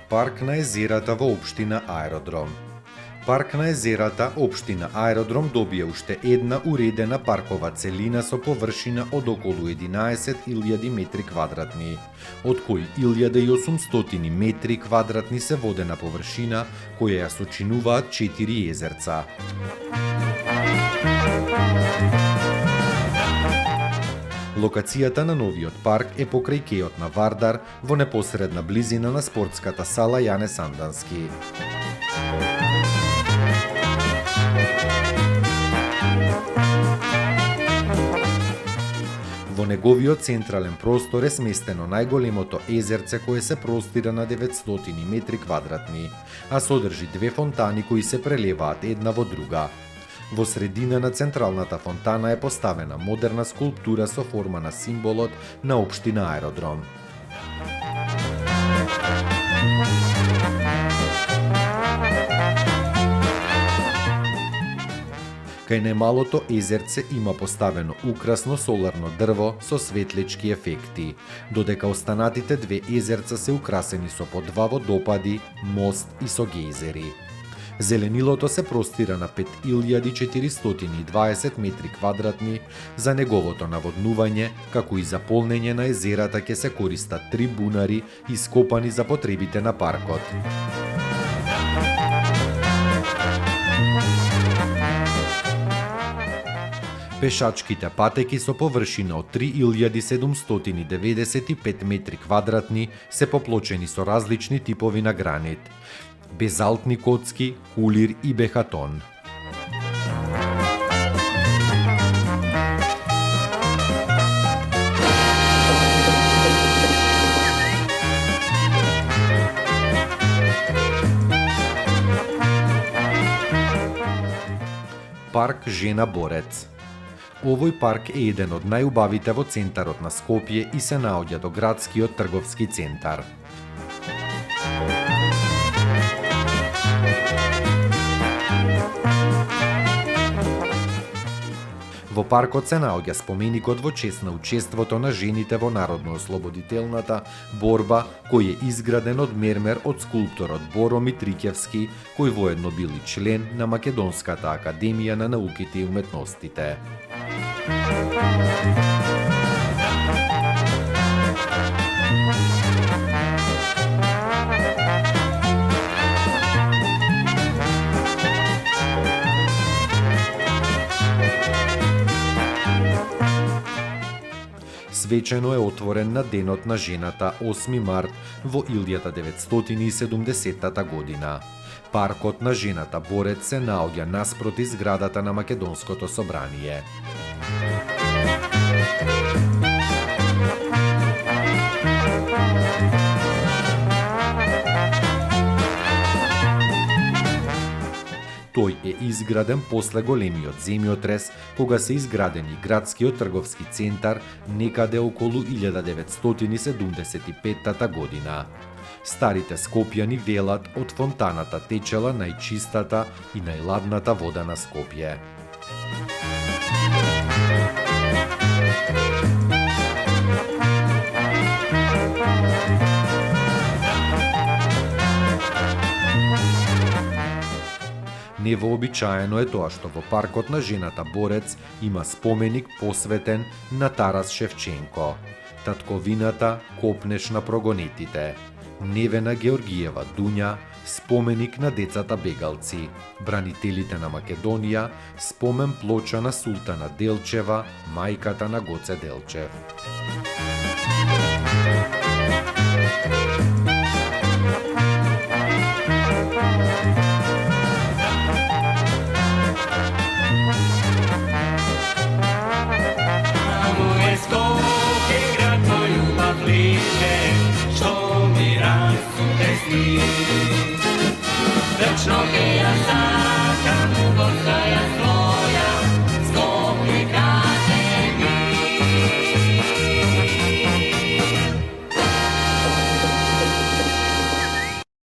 Парк на езерата во општина Аеродром. Парк на езерата, општина Аеродром, добија уште една уредена паркова целина со површина од околу 11.000 метри квадратни, од кои 1.800 метри квадратни се водена површина, која ја сочинуваат 4 езерца. Локацијата на новиот парк е покрај кејот на Вардар, во непосредна близина на спортската сала Јане Сандански. Во неговиот централен простор е сместено најголемото езерце кое се простира на 900 метри квадратни, а содржи две фонтани кои се прелеваат една во друга. Во средина на централната фонтана е поставена модерна скулптура со форма на символот на општина Аеродром. Кај немалото езерце има поставено украсно соларно дрво со светлечки ефекти, додека останатите две езерца се украсени со по два водопади, мост и со гејзери. Зеленилото се простира на 5420 метри квадратни. За неговото наводнување, како и за полнење на езерата ќе се користат 3 бунари ископани за потребите на паркот. Пешачките патеки со површина од 3795 метри квадратни се поплочени со различни типови на гранит, безалтни коцки, кулир и бехатон. Парк Жена Борец. Овој парк е еден од најубавите во центарот на Скопје и се наоѓа до градскиот трговски центар. Во паркот се наоѓа споменикот во чест на учеството на жените во народно-ослободителната борба, кој е изграден од мермер од скулпторот Боро Митрикевски, кој воедно бил и член на Македонската академија на науките и уметностите. Свечено е отворен на Денот на жената 8 март во 1970 година. Паркот на жената Борец се наоѓа наспроти зградата на Македонското собрание. Тој е изграден после големиот земјотрес, кога се изградени градскиот трговски центар некаде околу 1975 година. Старите скопјани велат од фонтаната течела најчистата и најладната вода на Скопје. Невообичаено е тоа што во паркот на жената Борец има споменик посветен на Тарас Шевченко, татковината копнеш на прогонетите, Невена Георгиева Дуња, споменик на децата бегалци, бранителите на Македонија, спомен плоча на Султана Делчева, мајката на Гоце Делчев. Что ми раз